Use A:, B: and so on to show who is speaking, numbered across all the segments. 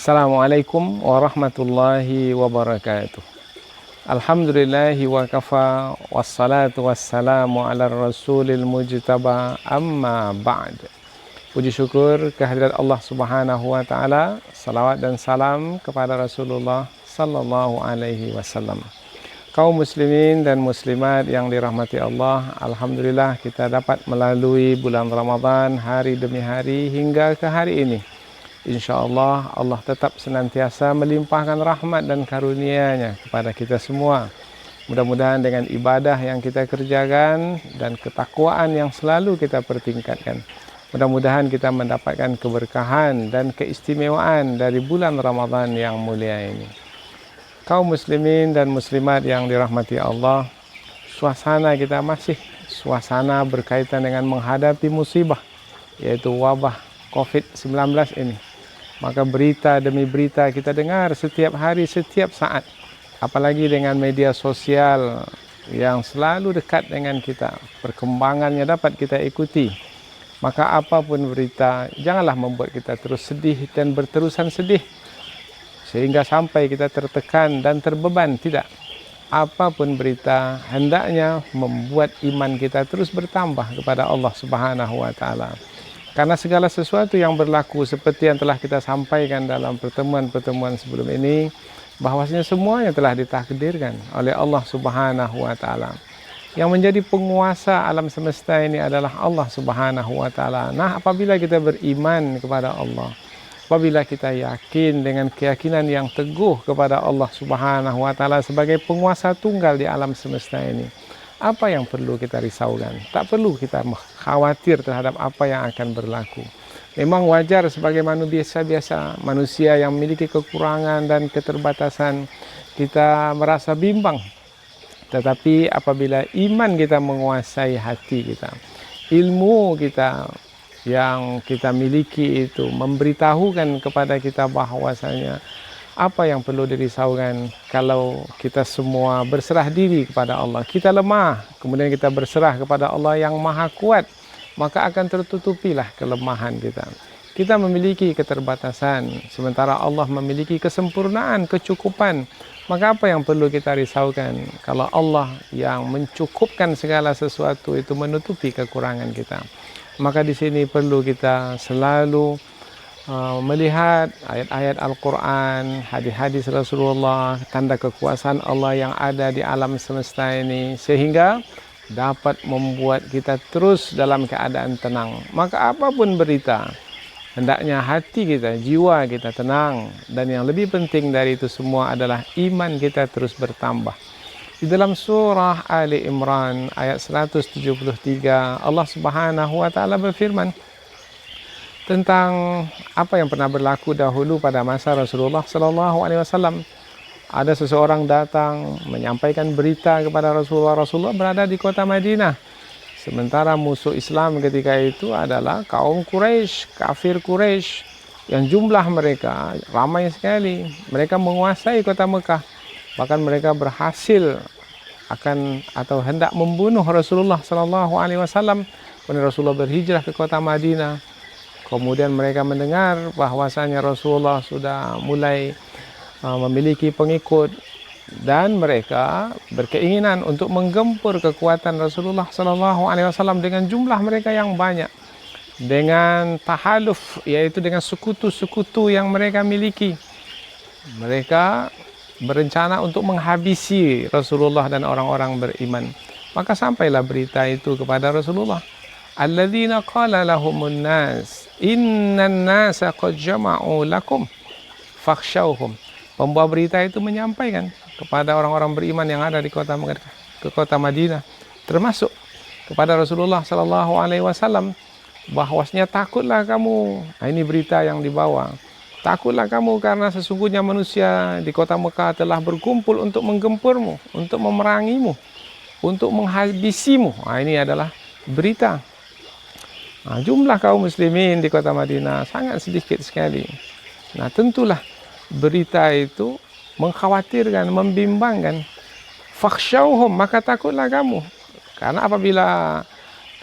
A: Assalamualaikum warahmatullahi wabarakatuh. Alhamdulillahi wa kafa wassalatu wassalamu ala rasulil mujtaba amma ba'd. Puji syukur kehadirat Allah Subhanahu wa taala, salawat dan salam kepada Rasulullah sallallahu alaihi wasallam. Kaum muslimin dan muslimat yang dirahmati Allah, alhamdulillah kita dapat melalui bulan Ramadan hari demi hari hingga ke hari ini. InsyaAllah Allah tetap senantiasa melimpahkan rahmat dan karunia-Nya kepada kita semua. Mudah-mudahan dengan ibadah yang kita kerjakan dan ketakwaan yang selalu kita pertingkatkan, mudah-mudahan kita mendapatkan keberkahan dan keistimewaan dari bulan Ramadan yang mulia ini. Kaum muslimin dan muslimat yang dirahmati Allah, suasana kita masih suasana berkaitan dengan menghadapi musibah, yaitu wabah COVID-19 ini. Maka berita demi berita kita dengar setiap hari, setiap saat. Apalagi dengan media sosial yang selalu dekat dengan kita. Perkembangannya dapat kita ikuti. Maka apapun berita, janganlah membuat kita terus sedih dan berterusan sedih. Sehingga sampai kita tertekan dan terbeban. Tidak. Apapun berita, hendaknya membuat iman kita terus bertambah kepada Allah Subhanahu wa taala. Karena segala sesuatu yang berlaku seperti yang telah kita sampaikan dalam pertemuan-pertemuan sebelum ini, bahwasanya semuanya telah ditakdirkan oleh Allah Subhanahu wa taala. Yang menjadi penguasa alam semesta ini adalah Allah Subhanahu wa taala. Nah, apabila kita beriman kepada Allah, apabila kita yakin dengan keyakinan yang teguh kepada Allah Subhanahu wa taala sebagai penguasa tunggal di alam semesta ini, apa yang perlu kita risaukan? Tak perlu kita khawatir terhadap apa yang akan berlaku. Memang wajar sebagai biasa-biasa manusia yang memiliki kekurangan dan keterbatasan, kita merasa bimbang. Tetapi apabila iman kita menguasai hati kita, ilmu kita yang kita miliki itu memberitahukan kepada kita bahwasanya apa yang perlu dirisaukan kalau kita semua berserah diri kepada Allah. Kita lemah, kemudian kita berserah kepada Allah yang maha kuat, maka akan tertutupilah kelemahan kita. Kita memiliki keterbatasan, sementara Allah memiliki kesempurnaan, kecukupan. Maka apa yang perlu kita risaukan kalau Allah yang mencukupkan segala sesuatu itu menutupi kekurangan kita. Maka di sini perlu kita selalu melihat ayat-ayat Al-Quran, hadis-hadis Rasulullah, tanda kekuasaan Allah yang ada di alam semesta ini, sehingga dapat membuat kita terus dalam keadaan tenang. Maka apapun berita, hendaknya hati kita, jiwa kita tenang. Dan yang lebih penting dari itu semua adalah iman kita terus bertambah. Di dalam surah Ali Imran ayat 173, Allah Subhanahu wa taala berfirman tentang apa yang pernah berlaku dahulu pada masa Rasulullah sallallahu alaihi wasallam. Ada seseorang datang menyampaikan berita kepada Rasulullah. Rasulullah berada di kota Madinah. Sementara musuh Islam ketika itu adalah kaum Quraisy, kafir Quraisy, yang jumlah mereka ramai sekali. Mereka menguasai kota Mekah. Bahkan mereka berhasil akan atau hendak membunuh Rasulullah sallallahu alaihi wasallam. Kemudian Rasulullah berhijrah ke kota Madinah. Kemudian mereka mendengar bahwasanya Rasulullah sudah mulai memiliki pengikut dan mereka berkeinginan untuk menggempur kekuatan Rasulullah sallallahu alaihi wasallam dengan jumlah mereka yang banyak, dengan tahaluf, yaitu dengan sekutu-sekutu yang mereka miliki. Mereka berencana untuk menghabisi Rasulullah dan orang-orang beriman. Maka sampailah berita itu kepada Rasulullah. Alladzina qala lahumun nas innan nasa qad jama'u lakum fakhshawhum. Pembawa berita itu menyampaikan kepada orang-orang beriman yang ada di kota Madinah, termasuk kepada Rasulullah sallallahu alaihi wasallam, bahwasanya takutlah kamu. Nah, ini berita yang dibawa. Takutlah kamu karena sesungguhnya manusia di kota Mekah telah berkumpul untuk menggempurmu, untuk memerangimu, untuk menghabisimu. Nah, ini adalah berita. Nah, jumlah kaum muslimin di kota Madinah sangat sedikit sekali. Nah, tentulah berita itu mengkhawatirkan, membimbangkan. Fakhshawhum, maka takutlah kamu. Karena apabila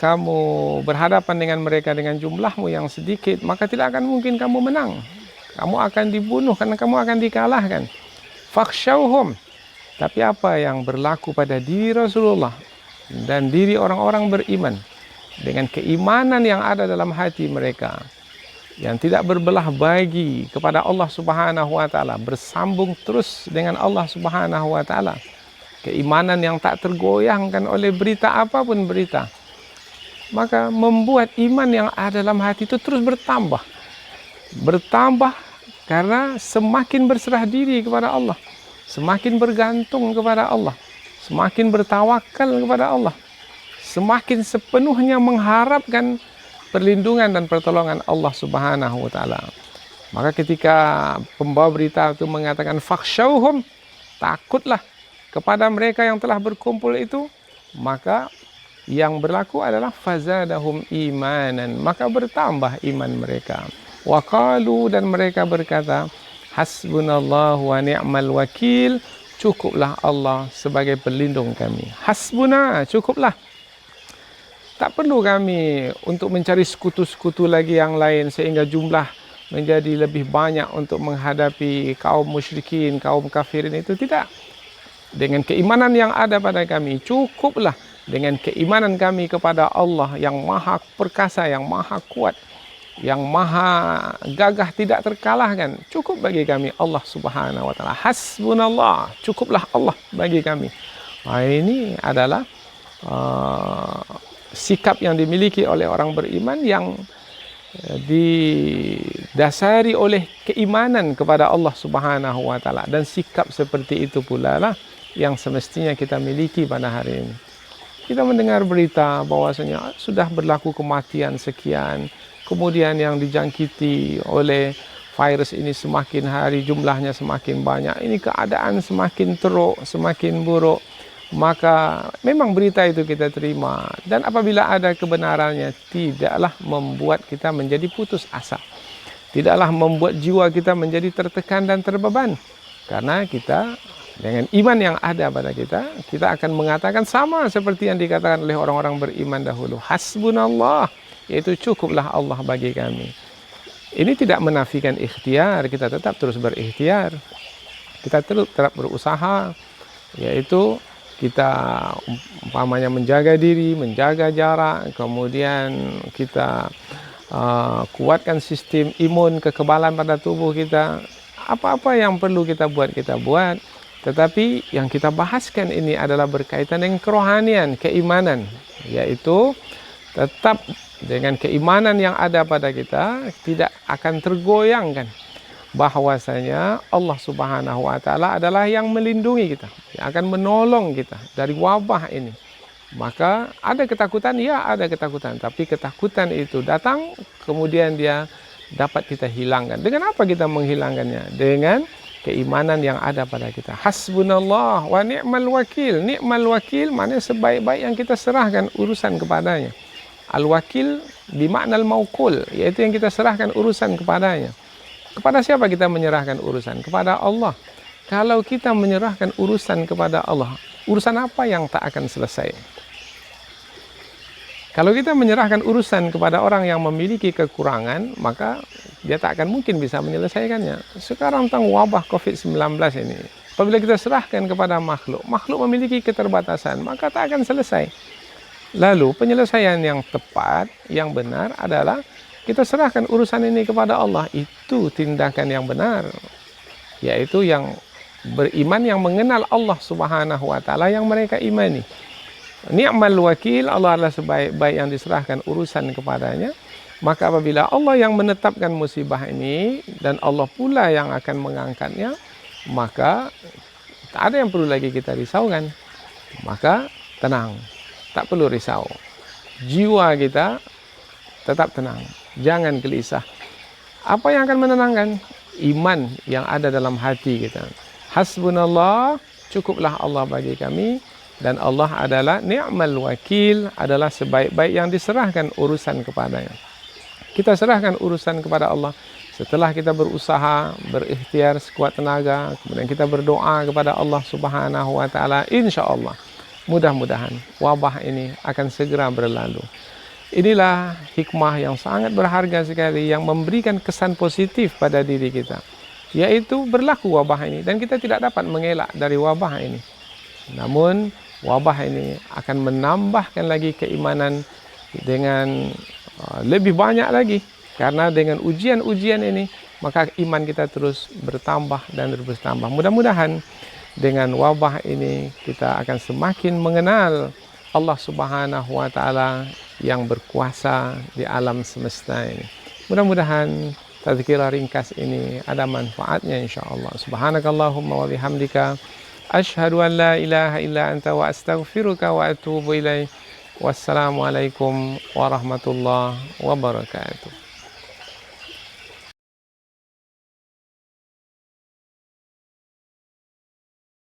A: kamu berhadapan dengan mereka dengan jumlahmu yang sedikit, maka tidak akan mungkin kamu menang. Kamu akan dibunuh karena kamu akan dikalahkan. Fakhshawhum. Tapi apa yang berlaku pada diri Rasulullah dan diri orang-orang beriman dengan keimanan yang ada dalam hati mereka, yang tidak berbelah bagi kepada Allah Subhanahu wa taala, bersambung terus dengan Allah Subhanahu wa taala. Keimanan yang tak tergoyahkan oleh berita apapun berita. Maka membuat iman yang ada dalam hati itu terus bertambah. Bertambah karena semakin berserah diri kepada Allah, semakin bergantung kepada Allah, semakin bertawakal kepada Allah, semakin sepenuhnya mengharapkan perlindungan dan pertolongan Allah Subhanahu wa taala. Maka ketika pembawa berita itu mengatakan fakhshawhum, takutlah kepada mereka yang telah berkumpul itu, maka yang berlaku adalah fazadahum imanan, maka bertambah iman mereka. Wa qalu, dan mereka berkata, hasbunallahu wa ni'mal wakil, cukuplah Allah sebagai pelindung kami. Hasbuna, cukuplah. Tak perlu kami untuk mencari sekutu-sekutu lagi yang lain sehingga jumlah menjadi lebih banyak untuk menghadapi kaum musyrikin, kaum kafirin itu. Tidak. Dengan keimanan yang ada pada kami, cukuplah dengan keimanan kami kepada Allah yang maha perkasa, yang maha kuat, yang maha gagah, tidak terkalahkan. Cukup bagi kami Allah Subhanahu wa taala. Hasbunallah, cukuplah Allah bagi kami. Ini adalah sikap yang dimiliki oleh orang beriman yang didasari oleh keimanan kepada Allah Subhanahu wa taala, dan sikap seperti itu pula lah yang semestinya kita miliki pada hari ini. Kita mendengar berita bahwasanya sudah berlaku kematian sekian, kemudian yang dijangkiti oleh virus ini semakin hari jumlahnya semakin banyak. Ini keadaan semakin teruk, semakin buruk. Maka memang berita itu kita terima, dan apabila ada kebenarannya, tidaklah membuat kita menjadi putus asa, tidaklah membuat jiwa kita menjadi tertekan dan terbeban, karena kita dengan iman yang ada pada kita, kita akan mengatakan sama seperti yang dikatakan oleh orang-orang beriman dahulu. Hasbunallah, yaitu cukuplah Allah bagi kami. Ini tidak menafikan ikhtiar, kita tetap terus berikhtiar, kita tetap berusaha, yaitu kita umpamanya menjaga diri, menjaga jarak, kemudian kita kuatkan sistem imun, kekebalan pada tubuh kita. Apa-apa yang perlu kita buat, kita buat. Tetapi yang kita bahaskan ini adalah berkaitan dengan kerohanian, keimanan, yaitu tetap dengan keimanan yang ada pada kita tidak akan tergoyangkan bahwasanya Allah Subhanahu wa taala adalah yang melindungi kita, yang akan menolong kita dari wabah ini. Maka ada ketakutan, ya ada ketakutan, tapi ketakutan itu datang kemudian dia dapat kita hilangkan. Dengan apa kita menghilangkannya? Dengan keimanan yang ada pada kita. Hasbunallah wa ni'mal wakil. Ni'mal wakil maknanya sebaik-baik yang kita serahkan urusan kepadanya. Al-wakil bimakna al-mawkul, yaitu yang kita serahkan urusan kepadanya. Kepada siapa kita menyerahkan urusan? Kepada Allah. Kalau kita menyerahkan urusan kepada Allah, urusan apa yang tak akan selesai? Kalau kita menyerahkan urusan kepada orang yang memiliki kekurangan, maka dia tak akan mungkin bisa menyelesaikannya. Sekarang tentang wabah COVID-19 ini, apabila kita serahkan kepada makhluk, makhluk memiliki keterbatasan, maka tak akan selesai. Lalu penyelesaian yang tepat, yang benar adalah kita serahkan urusan ini kepada Allah. Itu tindakan yang benar, yaitu yang beriman, yang mengenal Allah Subhanahu wa taala, yang mereka imani. Ni'mal wakil, Allah adalah sebaik-baik yang diserahkan urusan kepadanya. Maka apabila Allah yang menetapkan musibah ini dan Allah pula yang akan mengangkatnya, maka tak ada yang perlu lagi kita risaukan. Maka tenang, tak perlu risau. Jiwa kita tetap tenang, jangan gelisah. Apa yang akan menenangkan? Iman yang ada dalam hati kita. Hasbunallah, cukuplah Allah bagi kami. Dan Allah adalah ni'mal wakil, adalah sebaik-baik yang diserahkan urusan kepadanya. Kita serahkan urusan kepada Allah setelah kita berusaha, berikhtiar sekuat tenaga, kemudian kita berdoa kepada Allah Subhanahu wa taala. Insyaallah mudah-mudahan wabah ini akan segera berlalu. Inilah hikmah yang sangat berharga sekali yang memberikan kesan positif pada diri kita, yaitu berlaku wabah ini dan kita tidak dapat mengelak dari wabah ini. Namun wabah ini akan menambahkan lagi keimanan dengan lebih banyak lagi, karena dengan ujian-ujian ini maka iman kita terus bertambah dan terus bertambah. Mudah-mudahan dengan wabah ini kita akan semakin mengenal Allah Subhanahu wa Ta'ala yang berkuasa di alam semesta ini. Mudah-mudahan tazkirah ringkas ini ada manfaatnya insyaallah. Subhanakallahumma wa bihamdika asyhadu an la ilaha illa anta wa astaghfiruka wa atubu ilaik. Wassalamualaikum warahmatullahi wabarakatuh.